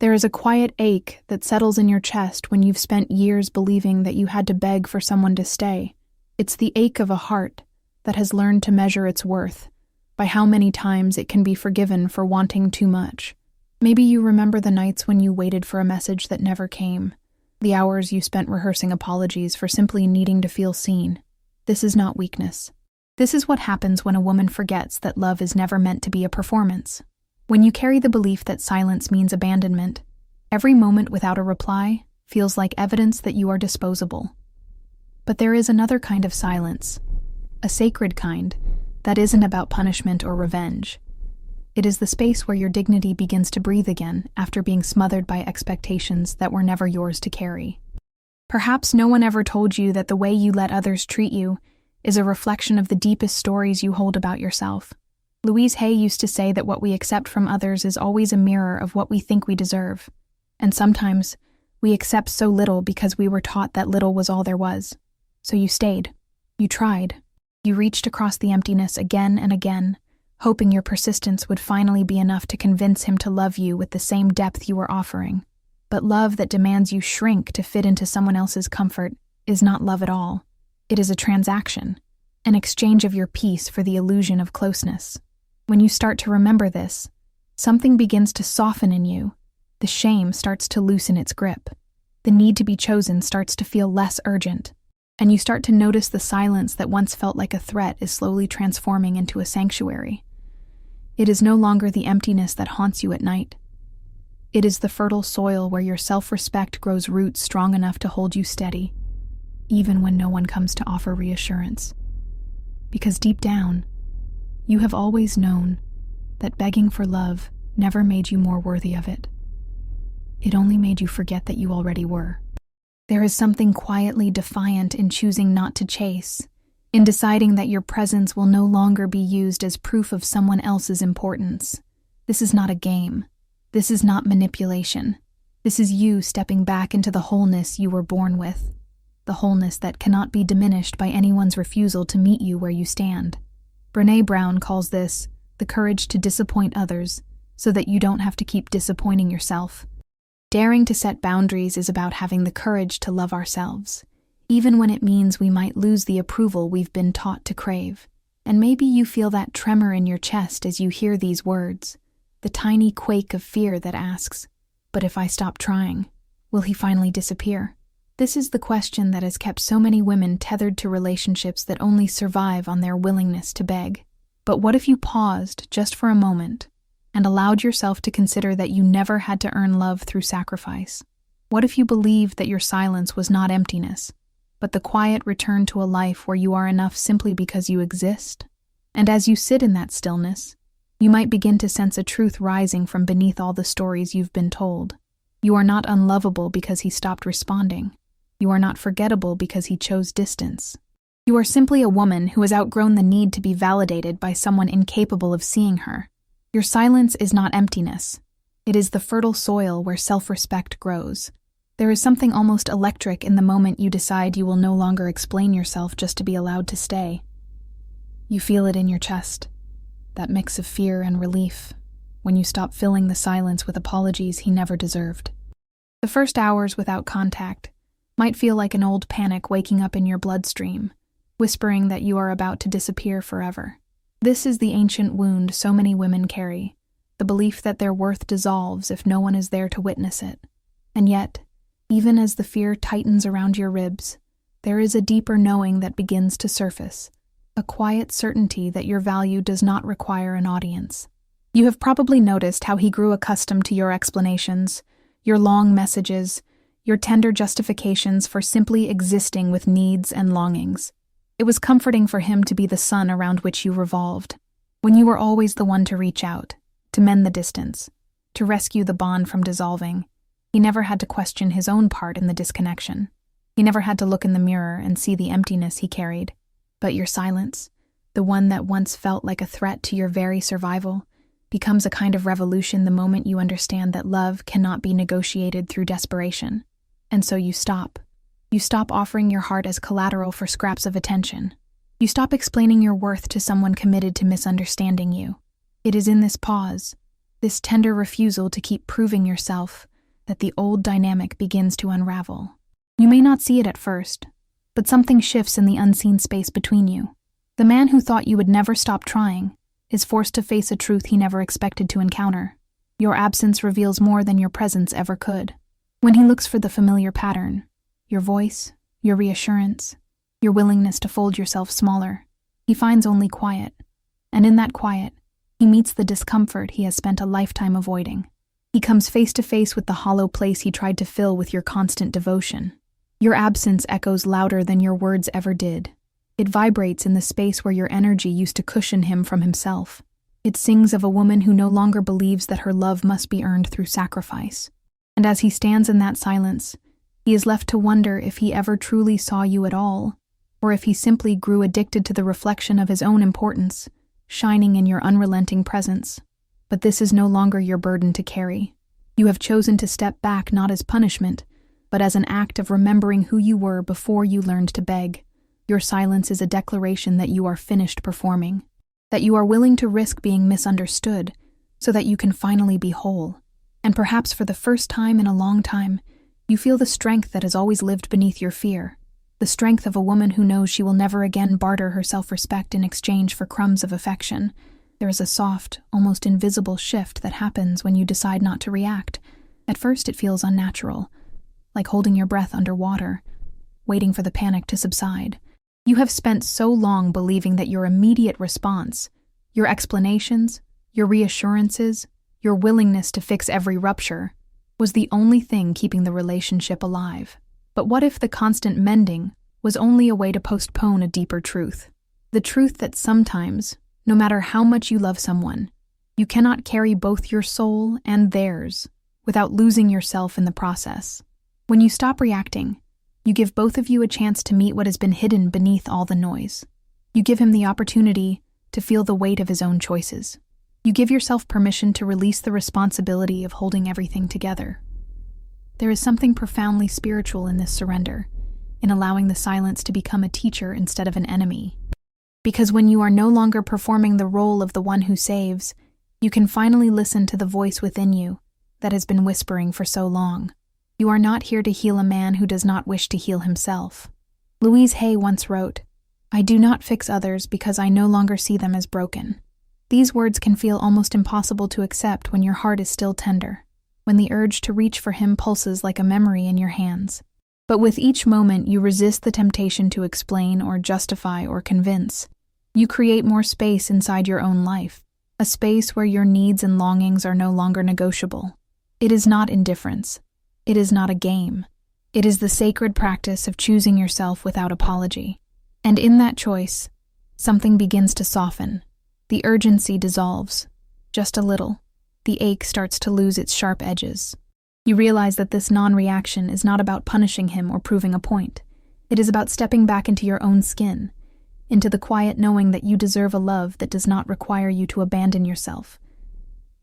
There is a quiet ache that settles in your chest when you've spent years believing that you had to beg for someone to stay. It's the ache of a heart that has learned to measure its worth by how many times it can be forgiven for wanting too much. Maybe you remember the nights when you waited for a message that never came, the hours you spent rehearsing apologies for simply needing to feel seen. This is not weakness. This is what happens when a woman forgets that love is never meant to be a performance. When you carry the belief that silence means abandonment, every moment without a reply feels like evidence that you are disposable. But there is another kind of silence, a sacred kind, that isn't about punishment or revenge. It is the space where your dignity begins to breathe again after being smothered by expectations that were never yours to carry. Perhaps no one ever told you that the way you let others treat you is a reflection of the deepest stories you hold about yourself. Louise Hay used to say that what we accept from others is always a mirror of what we think we deserve. And sometimes, we accept so little because we were taught that little was all there was. So you stayed. You tried. You reached across the emptiness again and again, hoping your persistence would finally be enough to convince him to love you with the same depth you were offering. But love that demands you shrink to fit into someone else's comfort is not love at all. It is a transaction, an exchange of your peace for the illusion of closeness. When you start to remember this, something begins to soften in you. The shame starts to loosen its grip. The need to be chosen starts to feel less urgent, and you start to notice the silence that once felt like a threat is slowly transforming into a sanctuary. It is no longer the emptiness that haunts you at night. It is the fertile soil where your self-respect grows roots strong enough to hold you steady, even when no one comes to offer reassurance. Because deep down, you have always known that begging for love never made you more worthy of it. It only made you forget that you already were. There is something quietly defiant in choosing not to chase, in deciding that your presence will no longer be used as proof of someone else's importance. This is not a game. This is not manipulation. This is you stepping back into the wholeness you were born with, the wholeness that cannot be diminished by anyone's refusal to meet you where you stand. Brené Brown calls this the courage to disappoint others so that you don't have to keep disappointing yourself. Daring to set boundaries is about having the courage to love ourselves, even when it means we might lose the approval we've been taught to crave. And maybe you feel that tremor in your chest as you hear these words, the tiny quake of fear that asks, "But if I stop trying, will he finally disappear?" This is the question that has kept so many women tethered to relationships that only survive on their willingness to beg. But what if you paused just for a moment and allowed yourself to consider that you never had to earn love through sacrifice? What if you believed that your silence was not emptiness, but the quiet return to a life where you are enough simply because you exist? And as you sit in that stillness, you might begin to sense a truth rising from beneath all the stories you've been told. You are not unlovable because he stopped responding. You are not forgettable because he chose distance. You are simply a woman who has outgrown the need to be validated by someone incapable of seeing her. Your silence is not emptiness. It is the fertile soil where self-respect grows. There is something almost electric in the moment you decide you will no longer explain yourself just to be allowed to stay. You feel it in your chest, that mix of fear and relief, when you stop filling the silence with apologies he never deserved. The first hours without contact might feel like an old panic waking up in your bloodstream, whispering that you are about to disappear forever. This is the ancient wound so many women carry, the belief that their worth dissolves if no one is there to witness it. And yet, even as the fear tightens around your ribs, there is a deeper knowing that begins to surface, a quiet certainty that your value does not require an audience. You have probably noticed how he grew accustomed to your explanations, your long messages, your tender justifications for simply existing with needs and longings. It was comforting for him to be the sun around which you revolved, when you were always the one to reach out, to mend the distance, to rescue the bond from dissolving. He never had to question his own part in the disconnection. He never had to look in the mirror and see the emptiness he carried. But your silence, the one that once felt like a threat to your very survival, becomes a kind of revolution the moment you understand that love cannot be negotiated through desperation. And so you stop. You stop offering your heart as collateral for scraps of attention. You stop explaining your worth to someone committed to misunderstanding you. It is in this pause, this tender refusal to keep proving yourself, that the old dynamic begins to unravel. You may not see it at first, but something shifts in the unseen space between you. The man who thought you would never stop trying is forced to face a truth he never expected to encounter. Your absence reveals more than your presence ever could. When he looks for the familiar pattern, your voice, your reassurance, your willingness to fold yourself smaller, he finds only quiet. And in that quiet, he meets the discomfort he has spent a lifetime avoiding. He comes face to face with the hollow place he tried to fill with your constant devotion. Your absence echoes louder than your words ever did. It vibrates in the space where your energy used to cushion him from himself. It sings of a woman who no longer believes that her love must be earned through sacrifice. And as he stands in that silence, he is left to wonder if he ever truly saw you at all, or if he simply grew addicted to the reflection of his own importance, shining in your unrelenting presence. But this is no longer your burden to carry. You have chosen to step back not as punishment, but as an act of remembering who you were before you learned to beg. Your silence is a declaration that you are finished performing, that you are willing to risk being misunderstood so that you can finally be whole. And perhaps for the first time in a long time, you feel the strength that has always lived beneath your fear, the strength of a woman who knows she will never again barter her self-respect in exchange for crumbs of affection. There is a soft, almost invisible shift that happens when you decide not to react. At first it feels unnatural, like holding your breath underwater, waiting for the panic to subside. You have spent so long believing that your immediate response, your explanations, your reassurances, your willingness to fix every rupture, was the only thing keeping the relationship alive. But what if the constant mending was only a way to postpone a deeper truth? The truth that sometimes, no matter how much you love someone, you cannot carry both your soul and theirs without losing yourself in the process. When you stop reacting, you give both of you a chance to meet what has been hidden beneath all the noise. You give him the opportunity to feel the weight of his own choices. You give yourself permission to release the responsibility of holding everything together. There is something profoundly spiritual in this surrender, in allowing the silence to become a teacher instead of an enemy. Because when you are no longer performing the role of the one who saves, you can finally listen to the voice within you that has been whispering for so long. You are not here to heal a man who does not wish to heal himself. Louise Hay once wrote, "I do not fix others because I no longer see them as broken." These words can feel almost impossible to accept when your heart is still tender, when the urge to reach for him pulses like a memory in your hands. But with each moment you resist the temptation to explain or justify or convince. You create more space inside your own life, a space where your needs and longings are no longer negotiable. It is not indifference. It is not a game. It is the sacred practice of choosing yourself without apology. And in that choice, something begins to soften. The urgency dissolves, just a little. The ache starts to lose its sharp edges. You realize that this non-reaction is not about punishing him or proving a point. It is about stepping back into your own skin, into the quiet knowing that you deserve a love that does not require you to abandon yourself.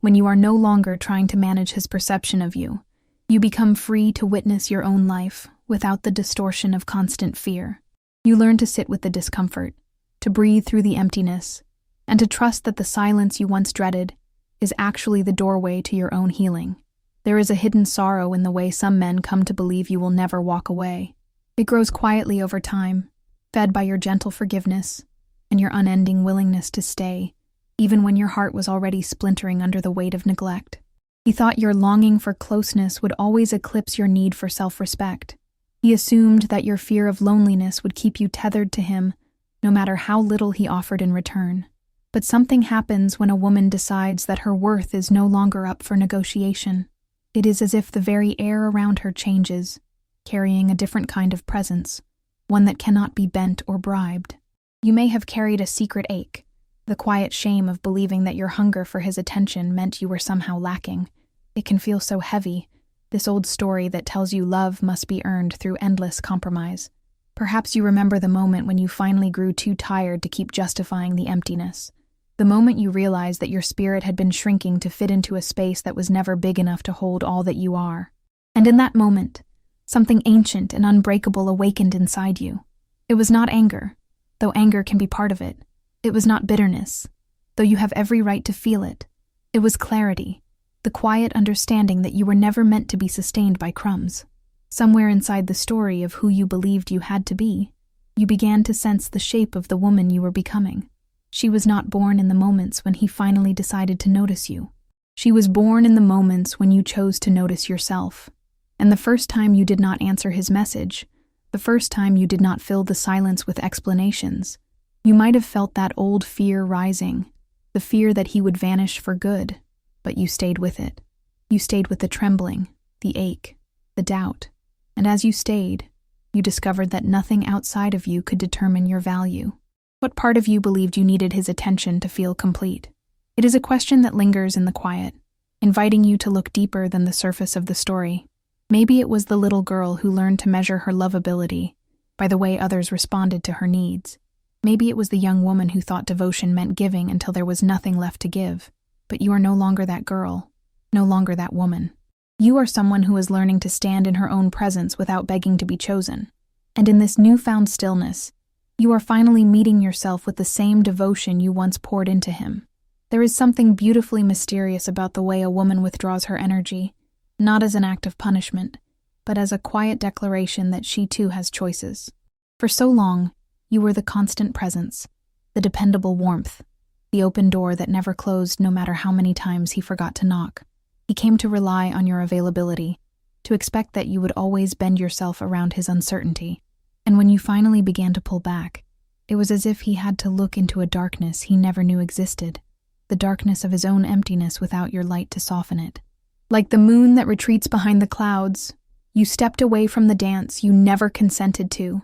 When you are no longer trying to manage his perception of you, you become free to witness your own life without the distortion of constant fear. You learn to sit with the discomfort, to breathe through the emptiness, and to trust that the silence you once dreaded is actually the doorway to your own healing. There is a hidden sorrow in the way some men come to believe you will never walk away. It grows quietly over time, fed by your gentle forgiveness and your unending willingness to stay, even when your heart was already splintering under the weight of neglect. He thought your longing for closeness would always eclipse your need for self-respect. He assumed that your fear of loneliness would keep you tethered to him, no matter how little he offered in return. But something happens when a woman decides that her worth is no longer up for negotiation. It is as if the very air around her changes, carrying a different kind of presence, one that cannot be bent or bribed. You may have carried a secret ache, the quiet shame of believing that your hunger for his attention meant you were somehow lacking. It can feel so heavy, this old story that tells you love must be earned through endless compromise. Perhaps you remember the moment when you finally grew too tired to keep justifying the emptiness. The moment you realized that your spirit had been shrinking to fit into a space that was never big enough to hold all that you are. And in that moment, something ancient and unbreakable awakened inside you. It was not anger, though anger can be part of it. It was not bitterness, though you have every right to feel it. It was clarity, the quiet understanding that you were never meant to be sustained by crumbs. Somewhere inside the story of who you believed you had to be, you began to sense the shape of the woman you were becoming. She was not born in the moments when he finally decided to notice you. She was born in the moments when you chose to notice yourself. And the first time you did not answer his message, the first time you did not fill the silence with explanations, you might have felt that old fear rising, the fear that he would vanish for good, but you stayed with it. You stayed with the trembling, the ache, the doubt, and as you stayed, you discovered that nothing outside of you could determine your value. What part of you believed you needed his attention to feel complete? It is a question that lingers in the quiet, inviting you to look deeper than the surface of the story. Maybe it was the little girl who learned to measure her lovability by the way others responded to her needs. Maybe it was the young woman who thought devotion meant giving until there was nothing left to give. But you are no longer that girl, no longer that woman. You are someone who is learning to stand in her own presence without begging to be chosen. And in this newfound stillness, you are finally meeting yourself with the same devotion you once poured into him. There is something beautifully mysterious about the way a woman withdraws her energy, not as an act of punishment, but as a quiet declaration that she too has choices. For so long, you were the constant presence, the dependable warmth, the open door that never closed no matter how many times he forgot to knock. He came to rely on your availability, to expect that you would always bend yourself around his uncertainty. And when you finally began to pull back, it was as if he had to look into a darkness he never knew existed, the darkness of his own emptiness without your light to soften it. Like the moon that retreats behind the clouds, you stepped away from the dance you never consented to,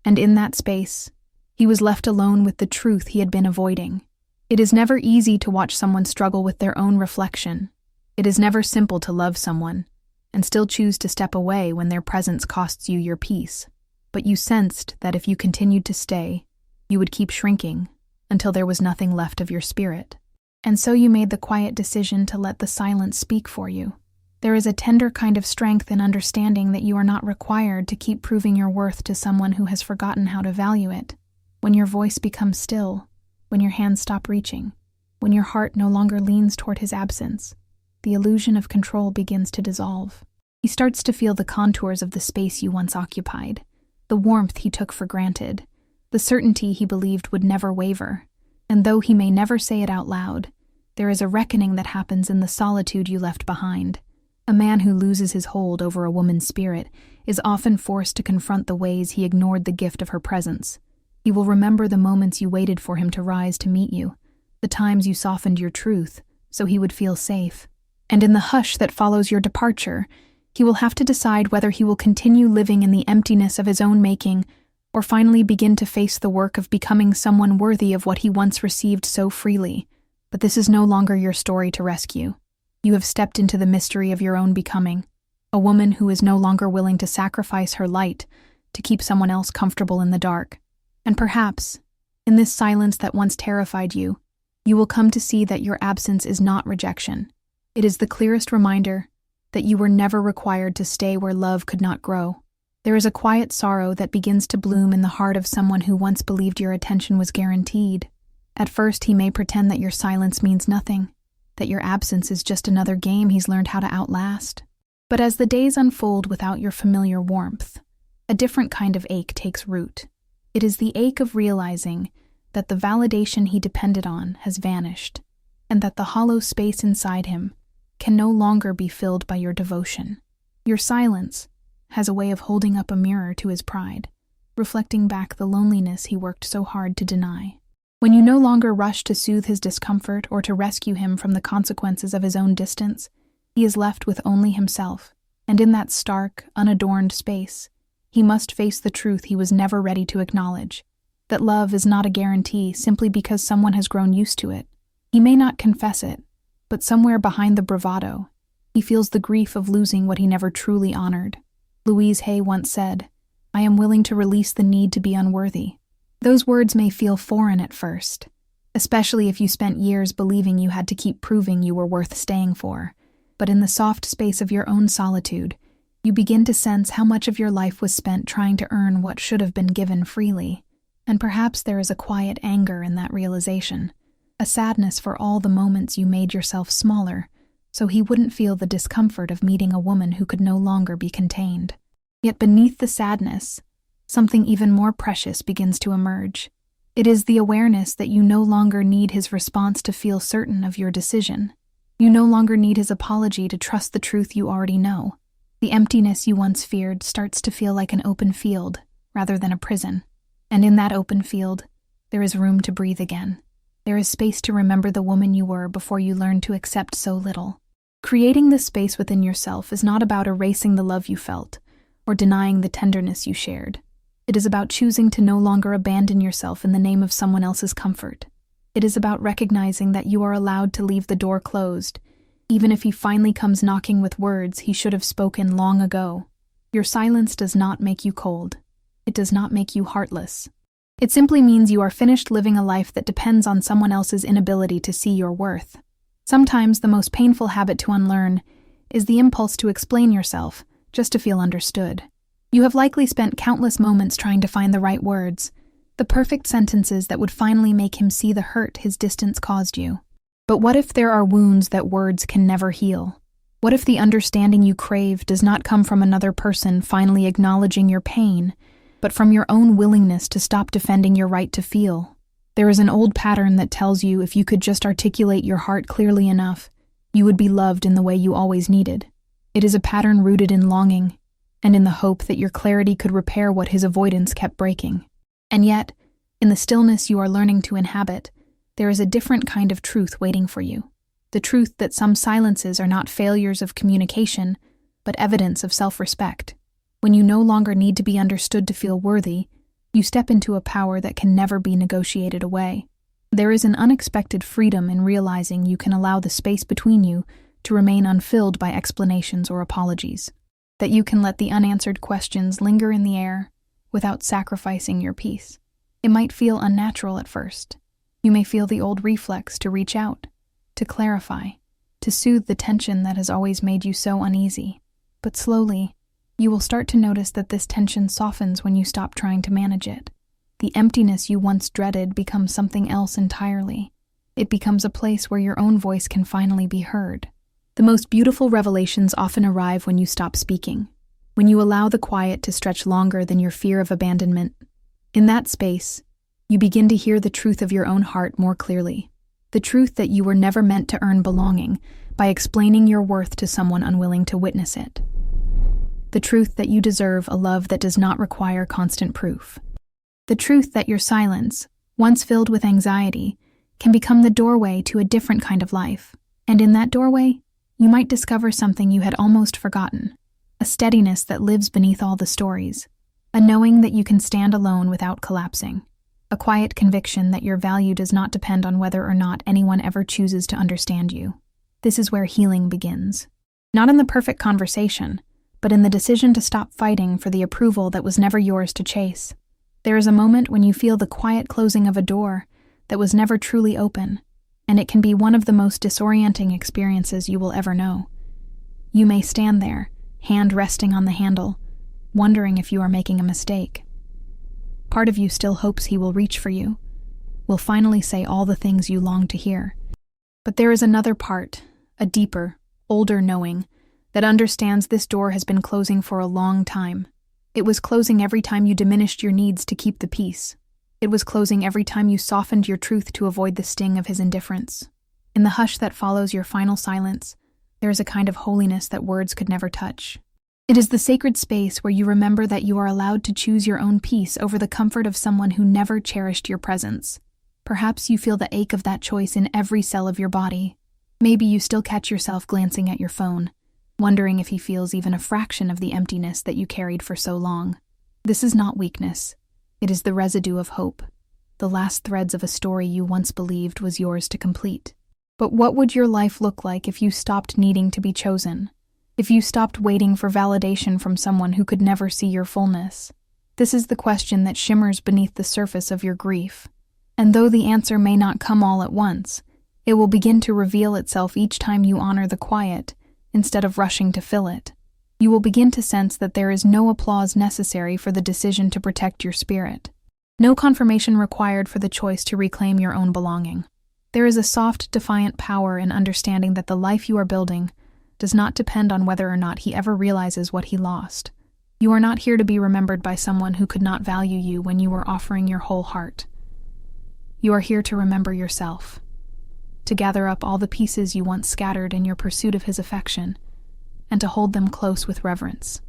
and in that space, he was left alone with the truth he had been avoiding. It is never easy to watch someone struggle with their own reflection. It is never simple to love someone, and still choose to step away when their presence costs you your peace. But you sensed that if you continued to stay, you would keep shrinking until there was nothing left of your spirit. And so you made the quiet decision to let the silence speak for you. There is a tender kind of strength in understanding that you are not required to keep proving your worth to someone who has forgotten how to value it. When your voice becomes still, when your hands stop reaching, when your heart no longer leans toward his absence, the illusion of control begins to dissolve. He starts to feel the contours of the space you once occupied, the warmth he took for granted, the certainty he believed would never waver. And though he may never say it out loud, there is a reckoning that happens in the solitude you left behind. A man who loses his hold over a woman's spirit is often forced to confront the ways he ignored the gift of her presence. He will remember the moments you waited for him to rise to meet you, the times you softened your truth so he would feel safe. And in the hush that follows your departure, he will have to decide whether he will continue living in the emptiness of his own making or finally begin to face the work of becoming someone worthy of what he once received so freely. But this is no longer your story to rescue. You have stepped into the mystery of your own becoming, a woman who is no longer willing to sacrifice her light to keep someone else comfortable in the dark. And perhaps, in this silence that once terrified you, you will come to see that your absence is not rejection. It is the clearest reminder that you were never required to stay where love could not grow. There is a quiet sorrow that begins to bloom in the heart of someone who once believed your attention was guaranteed. At first, he may pretend that your silence means nothing, that your absence is just another game he's learned how to outlast. But as the days unfold without your familiar warmth, a different kind of ache takes root. It is the ache of realizing that the validation he depended on has vanished, and that the hollow space inside him can no longer be filled by your devotion. Your silence has a way of holding up a mirror to his pride, reflecting back the loneliness he worked so hard to deny. When you no longer rush to soothe his discomfort or to rescue him from the consequences of his own distance, he is left with only himself, and in that stark, unadorned space, he must face the truth he was never ready to acknowledge, that love is not a guarantee simply because someone has grown used to it. He may not confess it, but somewhere behind the bravado, he feels the grief of losing what he never truly honored. Louise Hay once said, "I am willing to release the need to be unworthy." Those words may feel foreign at first, especially if you spent years believing you had to keep proving you were worth staying for. But in the soft space of your own solitude, you begin to sense how much of your life was spent trying to earn what should have been given freely. And perhaps there is a quiet anger in that realization, a sadness for all the moments you made yourself smaller, so he wouldn't feel the discomfort of meeting a woman who could no longer be contained. Yet beneath the sadness, something even more precious begins to emerge. It is the awareness that you no longer need his response to feel certain of your decision. You no longer need his apology to trust the truth you already know. The emptiness you once feared starts to feel like an open field rather than a prison. And in that open field, there is room to breathe again. There is space to remember the woman you were before you learned to accept so little. Creating this space within yourself is not about erasing the love you felt or denying the tenderness you shared. It is about choosing to no longer abandon yourself in the name of someone else's comfort. It is about recognizing that you are allowed to leave the door closed, even if he finally comes knocking with words he should have spoken long ago. Your silence does not make you cold. It does not make you heartless. It simply means you are finished living a life that depends on someone else's inability to see your worth. Sometimes the most painful habit to unlearn is the impulse to explain yourself just to feel understood. You have likely spent countless moments trying to find the right words, the perfect sentences that would finally make him see the hurt his distance caused you. But what if there are wounds that words can never heal? What if the understanding you crave does not come from another person finally acknowledging your pain, but from your own willingness to stop defending your right to feel? There is an old pattern that tells you if you could just articulate your heart clearly enough, you would be loved in the way you always needed. It is a pattern rooted in longing, and in the hope that your clarity could repair what his avoidance kept breaking. And yet, in the stillness you are learning to inhabit, there is a different kind of truth waiting for you. The truth that some silences are not failures of communication, but evidence of self-respect. When you no longer need to be understood to feel worthy, you step into a power that can never be negotiated away. There is an unexpected freedom in realizing you can allow the space between you to remain unfilled by explanations or apologies. That you can let the unanswered questions linger in the air without sacrificing your peace. It might feel unnatural at first. You may feel the old reflex to reach out, to clarify, to soothe the tension that has always made you so uneasy. But slowly, you will start to notice that this tension softens when you stop trying to manage it. The emptiness you once dreaded becomes something else entirely. It becomes a place where your own voice can finally be heard. The most beautiful revelations often arrive when you stop speaking, when you allow the quiet to stretch longer than your fear of abandonment. In that space, you begin to hear the truth of your own heart more clearly. The truth that you were never meant to earn belonging by explaining your worth to someone unwilling to witness it. The truth that you deserve a love that does not require constant proof. The truth that your silence, once filled with anxiety, can become the doorway to a different kind of life. And in that doorway, you might discover something you had almost forgotten. A steadiness that lives beneath all the stories. A knowing that you can stand alone without collapsing. A quiet conviction that your value does not depend on whether or not anyone ever chooses to understand you. This is where healing begins. Not in the perfect conversation, but in the decision to stop fighting for the approval that was never yours to chase. There is a moment when you feel the quiet closing of a door that was never truly open, and it can be one of the most disorienting experiences you will ever know. You may stand there, hand resting on the handle, wondering if you are making a mistake. Part of you still hopes he will reach for you, will finally say all the things you long to hear. But there is another part, a deeper, older knowing, that understands this door has been closing for a long time. It was closing every time you diminished your needs to keep the peace. It was closing every time you softened your truth to avoid the sting of his indifference. In the hush that follows your final silence, there is a kind of holiness that words could never touch. It is the sacred space where you remember that you are allowed to choose your own peace over the comfort of someone who never cherished your presence. Perhaps you feel the ache of that choice in every cell of your body. Maybe you still catch yourself glancing at your phone, wondering if he feels even a fraction of the emptiness that you carried for so long. This is not weakness. It is the residue of hope, the last threads of a story you once believed was yours to complete. But what would your life look like if you stopped needing to be chosen? If you stopped waiting for validation from someone who could never see your fullness? This is the question that shimmers beneath the surface of your grief. And though the answer may not come all at once, it will begin to reveal itself each time you honor the quiet, instead of rushing to fill it. You will begin to sense that there is no applause necessary for the decision to protect your spirit. No confirmation required for the choice to reclaim your own belonging. There is a soft, defiant power in understanding that the life you are building does not depend on whether or not he ever realizes what he lost. You are not here to be remembered by someone who could not value you when you were offering your whole heart. You are here to remember yourself, to gather up all the pieces you once scattered in your pursuit of his affection, and to hold them close with reverence.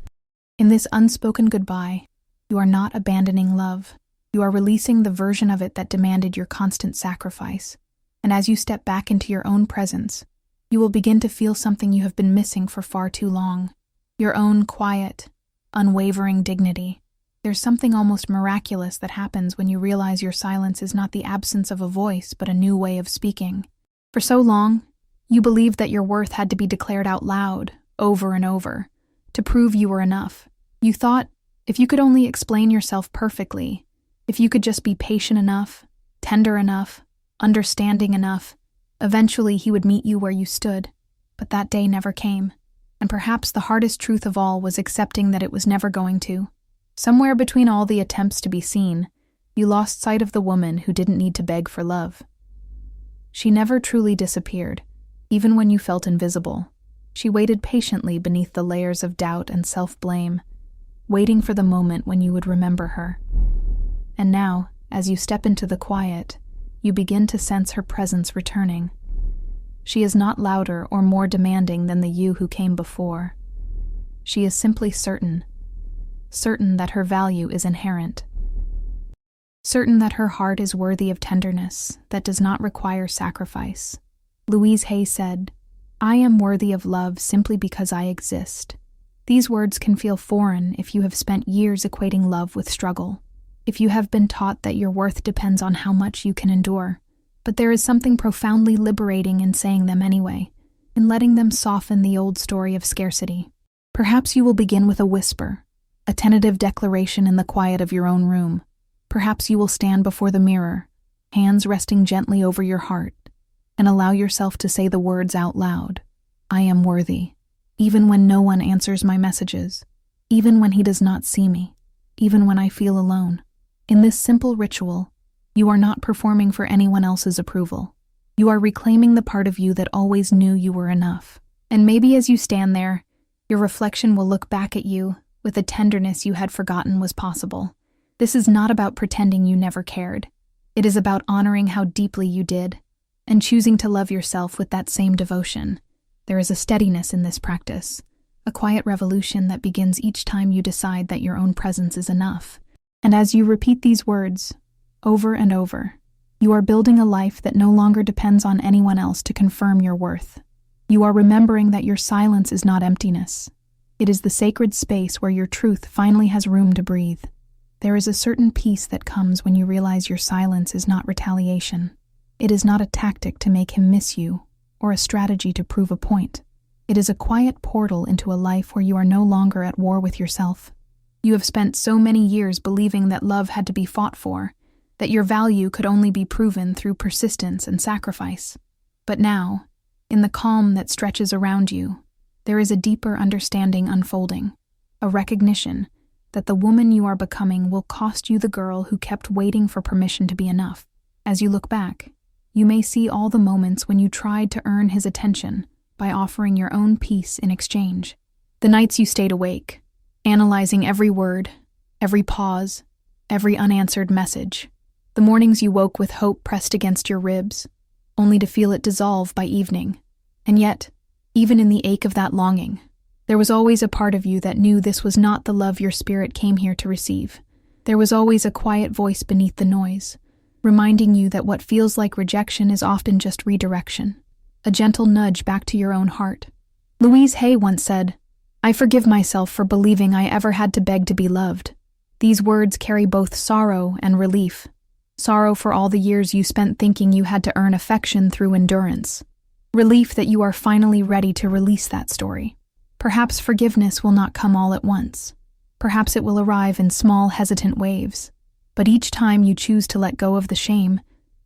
In this unspoken goodbye, you are not abandoning love. You are releasing the version of it that demanded your constant sacrifice. And as you step back into your own presence, you will begin to feel something you have been missing for far too long. Your own quiet, unwavering dignity. There's something almost miraculous that happens when you realize your silence is not the absence of a voice, but a new way of speaking. For so long, you believed that your worth had to be declared out loud, over and over, to prove you were enough. You thought, if you could only explain yourself perfectly, if you could just be patient enough, tender enough, understanding enough, eventually he would meet you where you stood. But that day never came. And perhaps the hardest truth of all was accepting that it was never going to. Somewhere between all the attempts to be seen, you lost sight of the woman who didn't need to beg for love. She never truly disappeared, even when you felt invisible. She waited patiently beneath the layers of doubt and self-blame, waiting for the moment when you would remember her. And now, as you step into the quiet, you begin to sense her presence returning. She is not louder or more demanding than the you who came before. She is simply certain that her value is inherent. Certain that her heart is worthy of tenderness that does not require sacrifice. Louise Hay said, "I am worthy of love simply because I exist." These words can feel foreign if you have spent years equating love with struggle, if you have been taught that your worth depends on how much you can endure. But there is something profoundly liberating in saying them anyway, in letting them soften the old story of scarcity. Perhaps you will begin with a whisper, a tentative declaration in the quiet of your own room. Perhaps you will stand before the mirror, hands resting gently over your heart, and allow yourself to say the words out loud. I am worthy, even when no one answers my messages, even when he does not see me, even when I feel alone. In this simple ritual, you are not performing for anyone else's approval. You are reclaiming the part of you that always knew you were enough. And maybe as you stand there, your reflection will look back at you with a tenderness you had forgotten was possible. This is not about pretending you never cared. It is about honoring how deeply you did, and choosing to love yourself with that same devotion. There is a steadiness in this practice, a quiet revolution that begins each time you decide that your own presence is enough. And as you repeat these words, over and over, you are building a life that no longer depends on anyone else to confirm your worth. You are remembering that your silence is not emptiness. It is the sacred space where your truth finally has room to breathe. There is a certain peace that comes when you realize your silence is not retaliation. It is not a tactic to make him miss you, or a strategy to prove a point. It is a quiet portal into a life where you are no longer at war with yourself. You have spent so many years believing that love had to be fought for, that your value could only be proven through persistence and sacrifice. But now, in the calm that stretches around you, there is a deeper understanding unfolding, a recognition that the woman you are becoming will cost you the girl who kept waiting for permission to be enough. As you look back, you may see all the moments when you tried to earn his attention by offering your own peace in exchange. The nights you stayed awake, analyzing every word, every pause, every unanswered message. The mornings you woke with hope pressed against your ribs, only to feel it dissolve by evening. And yet, even in the ache of that longing, there was always a part of you that knew this was not the love your spirit came here to receive. There was always a quiet voice beneath the noise, reminding you that what feels like rejection is often just redirection, a gentle nudge back to your own heart. Louise Hay once said, "I forgive myself for believing I ever had to beg to be loved." These words carry both sorrow and relief. Sorrow for all the years you spent thinking you had to earn affection through endurance. Relief that you are finally ready to release that story. Perhaps forgiveness will not come all at once. Perhaps it will arrive in small, hesitant waves. But each time you choose to let go of the shame,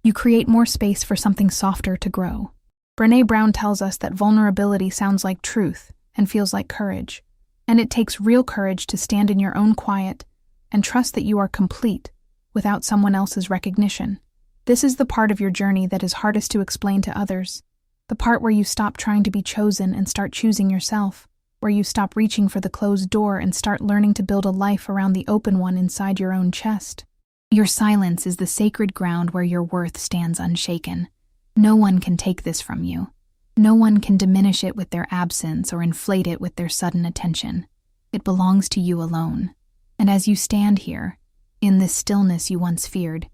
you create more space for something softer to grow. Brené Brown tells us that vulnerability sounds like truth and feels like courage. And it takes real courage to stand in your own quiet and trust that you are complete without someone else's recognition. This is the part of your journey that is hardest to explain to others. The part where you stop trying to be chosen and start choosing yourself. Where you stop reaching for the closed door and start learning to build a life around the open one inside your own chest. Your silence is the sacred ground where your worth stands unshaken. No one can take this from you. No one can diminish it with their absence or inflate it with their sudden attention. It belongs to you alone. And as you stand here, in this stillness you once feared,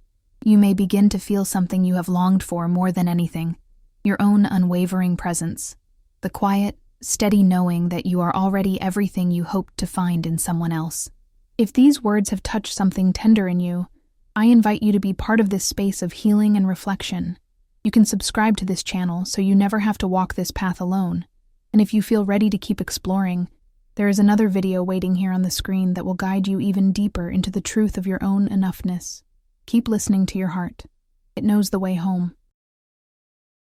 you may begin to feel something you have longed for more than anything, your own unwavering presence, the quiet, steady knowing that you are already everything you hoped to find in someone else. If these words have touched something tender in you, I invite you to be part of this space of healing and reflection. You can subscribe to this channel so you never have to walk this path alone. And if you feel ready to keep exploring, there is another video waiting here on the screen that will guide you even deeper into the truth of your own enoughness. Keep listening to your heart. It knows the way home.